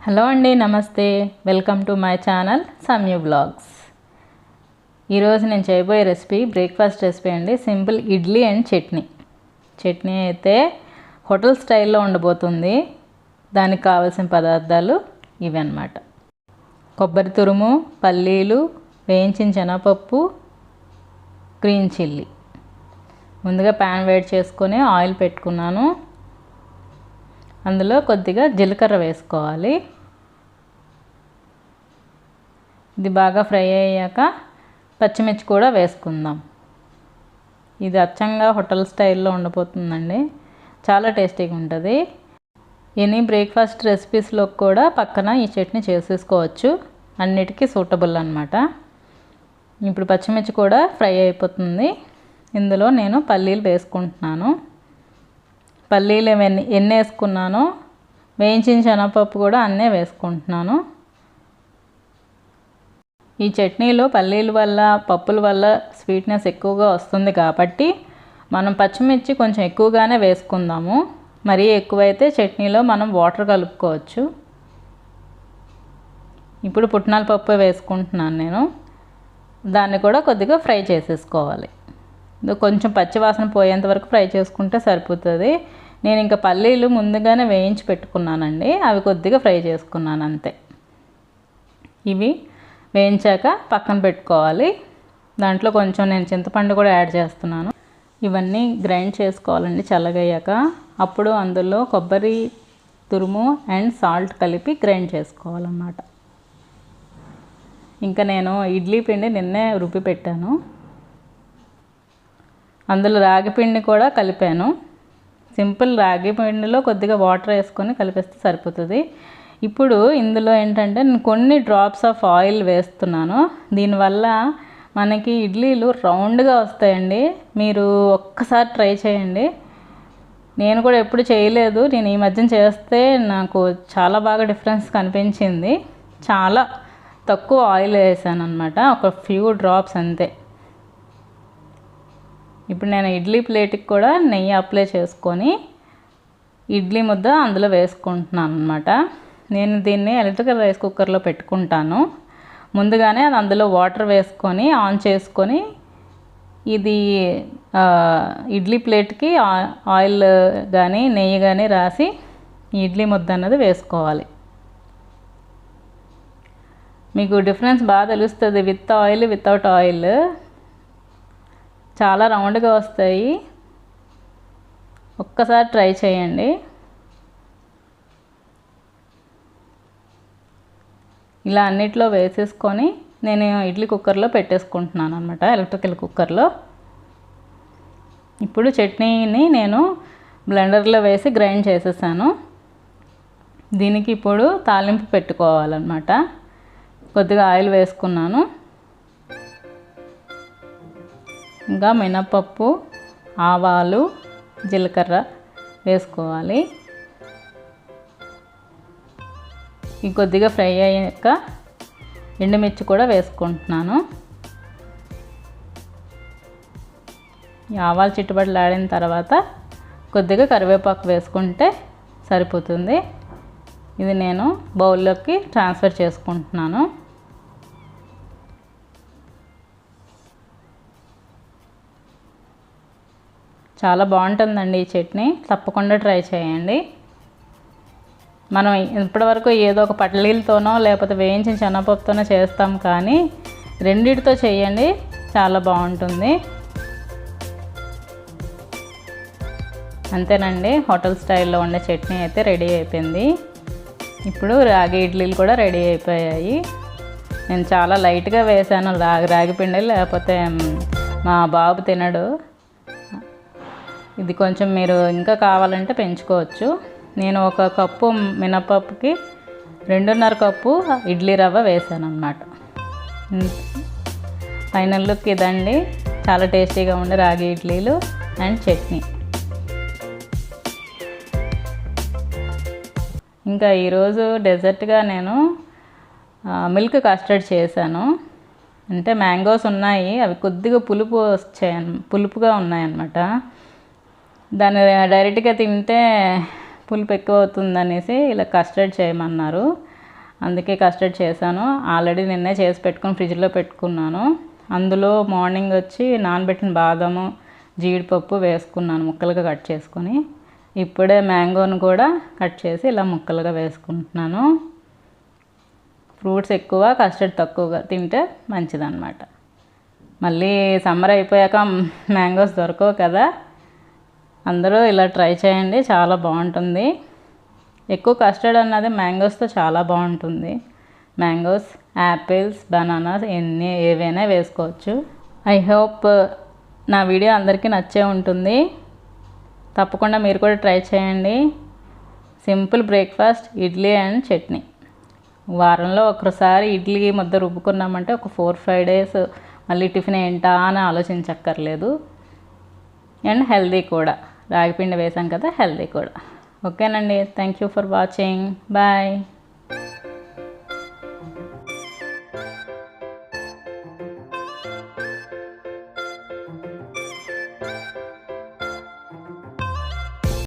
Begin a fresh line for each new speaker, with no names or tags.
Hello అండి, నమస్తే. Welcome to my channel Samyu blogs. ఈరోజు నేను చేయబోయే రెసిపీ బ్రేక్ఫాస్ట్ రెసిపీ అండి. సింపుల్ ఇడ్లీ అండ్ చట్నీ అయితే హోటల్ స్టైల్లో ఉండబోతుంది. దానికి కావాల్సిన పదార్థాలు ఇవి అన్నమాట. కొబ్బరి తురుము, పల్లీలు, వేయించిన శనగపప్పు, గ్రీన్ చిల్లీ. ముందుగా ప్యాన్ వేడి చేసుకొని ఆయిల్ పెట్టుకున్నాను. అందులో కొద్దిగా జీలకర్ర వేసుకోవాలి. ఇది బాగా ఫ్రై అయ్యాక పచ్చిమిర్చి కూడా వేసుకుందాం. ఇది అచ్చంగా హోటల్ స్టైల్లో ఉండబోతుందండి. చాలా టేస్టీగా ఉంటుంది. ఎనీ బ్రేక్ఫాస్ట్ రెసిపీస్లో కూడా పక్కన ఈ చట్నీ చేసేసుకోవచ్చు. అన్నిటికీ సూటబుల్ అన్నమాట. ఇప్పుడు పచ్చిమిర్చి కూడా ఫ్రై అయిపోతుంది. ఇందులో నేను పల్లీలు వేసుకుంటున్నాను. పల్లీలు ఎన్ని వేసుకున్నానో వేయించిన శనగపప్పు కూడా అన్నీ వేసుకుంటున్నాను. ఈ చట్నీలో పల్లీల వల్ల, పప్పుల వల్ల స్వీట్నెస్ ఎక్కువగా వస్తుంది కాబట్టి మనం పచ్చిమిర్చి కొంచెం ఎక్కువగానే వేసుకుందాము. మరీ ఎక్కువైతే చట్నీలో మనం వాటర్ కలుపుకోవచ్చు. ఇప్పుడు పుట్నాల పప్పు వేసుకుంటున్నాను నేను. దాన్ని కూడా కొద్దిగా ఫ్రై చేసేసుకోవాలి. కొంచెం పచ్చివాసన పోయేంత వరకు ఫ్రై చేసుకుంటే సరిపోతుంది. నేను ఇంకా పల్లీలు ముందుగానే వేయించి పెట్టుకున్నానండి. అవి కొద్దిగా ఫ్రై చేసుకున్నాను అంతే. ఇవి వేయించాక పక్కన పెట్టుకోవాలి. దాంట్లో కొంచెం నేను చింతపండు కూడా యాడ్ చేస్తున్నాను. ఇవన్నీ గ్రైండ్ చేసుకోవాలండి చల్లగయ్యాక. అప్పుడు అందులో కొబ్బరి తురుము అండ్ సాల్ట్ కలిపి గ్రైండ్ చేసుకోవాలన్నమాట. ఇంకా నేను ఇడ్లీ పిండి నిన్నే రుబ్బి పెట్టాను. అందులో రాగి పిండి కూడా కలిపాను. సింపుల్ రాగి పిండిలో కొద్దిగా వాటర్ వేసుకొని కలిపేస్తే సరిపోతుంది. ఇప్పుడు ఇందులో ఏంటంటే నేను కొన్ని డ్రాప్స్ ఆఫ్ ఆయిల్ వేస్తున్నాను. దీనివల్ల మనకి ఇడ్లీలు రౌండ్గా వస్తాయండి. మీరు ఒక్కసారి ట్రై చేయండి. నేను కూడా ఎప్పుడు చేయలేదు. నేను ఈ మధ్యన చేస్తే నాకు చాలా బాగా డిఫరెన్స్ కనిపించింది. చాలా తక్కువ ఆయిల్ వేసాను అనమాట. ఒక ఫ్యూ డ్రాప్స్ అంతే. ఇప్పుడు నేను ఇడ్లీ ప్లేట్కి కూడా నెయ్యి అప్లై చేసుకొని ఇడ్లీ ముద్ద అందులో వేసుకుంటున్నాను అనమాట. నేను దీన్ని ఎలక్ట్రికల్ రైస్ కుక్కర్లో పెట్టుకుంటాను. ముందుగానే అది అందులో వాటర్ వేసుకొని ఆన్ చేసుకొని ఇది ఇడ్లీ ప్లేట్కి ఆయిల్ కానీ నెయ్యి కానీ రాసి ఇడ్లీ ముద్ద అన్నది వేసుకోవాలి. మీకు డిఫరెన్స్ బాగా తెలుస్తుంది. విత్ ఆయిల్, వితౌట్ ఆయిల్ చాలా రౌండ్గా వస్తాయి. ఒక్కసారి ట్రై చేయండి. ఇలా అన్నిట్లో వేసేసుకొని నేను ఇడ్లీ కుక్కర్లో పెట్టేసుకుంటున్నాను అనమాట, ఎలక్ట్రికల్ కుక్కర్లో. ఇప్పుడు చట్నీని నేను బ్లెండర్లో వేసి గ్రైండ్ చేసేసాను. దీనికి ఇప్పుడు తాలింపు పెట్టుకోవాలన్నమాట. కొద్దిగా ఆయిల్ వేసుకున్నాను. ఇంకా మినపప్పు, ఆవాలు, జీలకర్ర వేసుకోవాలి. కొద్దిగా ఫ్రై అయ్యాక ఎండుమిర్చి కూడా వేసుకుంటున్నాను. ఈ ఆవాలు చిట్టుబడులాడిన తర్వాత కొద్దిగా కరివేపాకు వేసుకుంటే సరిపోతుంది. ఇది నేను బౌల్లోకి ట్రాన్స్ఫర్ చేసుకుంటున్నాను. చాలా బాగుంటుందండి ఈ చట్నీ. తప్పకుండా ట్రై చేయండి. మనం ఇప్పటివరకు ఏదో ఒక పల్లీలతోనో లేకపోతే వేయించిన శనగపప్పుతోనో చేస్తాం, కానీ రెండిటితో చేయండి, చాలా బాగుంటుంది. అంతేనండి, హోటల్ స్టైల్లో ఉండే చట్నీ అయితే రెడీ అయిపోయింది. ఇప్పుడు రాగి ఇడ్లీలు కూడా రెడీ అయిపోయాయి. నేను చాలా లైట్గా వేసాను రాగి పిండి, లేకపోతే మా బాబు తినడు. ఇది కొంచెం మీరు ఇంకా కావాలంటే పెంచుకోవచ్చు. నేను 1 కప్పు మినపప్పుకి 2.5 కప్పు ఇడ్లీ రవ్వ వేసాను అన్నమాట. ఫైనల్ లుక్ ఇదండి. చాలా టేస్టీగా ఉండే రాగి ఇడ్లీలు అండ్ చట్నీ. ఇంకా ఈరోజు డెజర్ట్గా నేను మిల్క్ కస్టర్డ్ చేశాను. అంటే మ్యాంగోస్ ఉన్నాయి, అవి కొద్దిగా పులుపుగా ఉన్నాయన్నమాట. దాన్ని డైరెక్ట్గా తింటే పులుపు ఎక్కువ అవుతుందనేసి ఇలా కస్టర్డ్ చేయమన్నారు. అందుకే కస్టర్డ్ చేశాను. ఆల్రెడీ నిన్నే చేసి పెట్టుకుని ఫ్రిడ్జ్లో పెట్టుకున్నాను. అందులో మార్నింగ్ వచ్చి నానబెట్టిన బాదము జీడిపప్పు వేసుకున్నాను ముక్కలుగా కట్ చేసుకొని. ఇప్పుడే మ్యాంగోను కూడా కట్ చేసి ఇలా ముక్కలుగా వేసుకుంటున్నాను. ఫ్రూట్స్ ఎక్కువ కస్టర్డ్ తక్కువగా తింటే మంచిదన్నమాట. మళ్ళీ సమ్మర్ అయిపోయాక మ్యాంగోస్ దొరకవు కదా, అందరూ ఇలా ట్రై చేయండి, చాలా బాగుంటుంది. ఎక్కువ కస్టర్డ్ అన్నది మ్యాంగోస్తో చాలా బాగుంటుంది. మ్యాంగోస్, యాపిల్స్, బనానాస్ ఏవైనా వేసుకోవచ్చు. ఐ హోప్ నా వీడియో అందరికీ నచ్చే ఉంటుంది. తప్పకుండా మీరు కూడా ట్రై చేయండి. Simple breakfast idli and chutney. వారంలో ఒకసారి ఇడ్లీ ముద్ద రుబ్బుకున్నామంటే ఒక 4-5 డేస్ మళ్ళీ టిఫిన్ ఏంటా అని ఆలోచించక్కర్లేదు. అండ్ హెల్దీ కూడా, రాగిపిండి వేసాం కదా, హెల్దీ కూడా. ఓకేనండి, thank you for watching. Bye.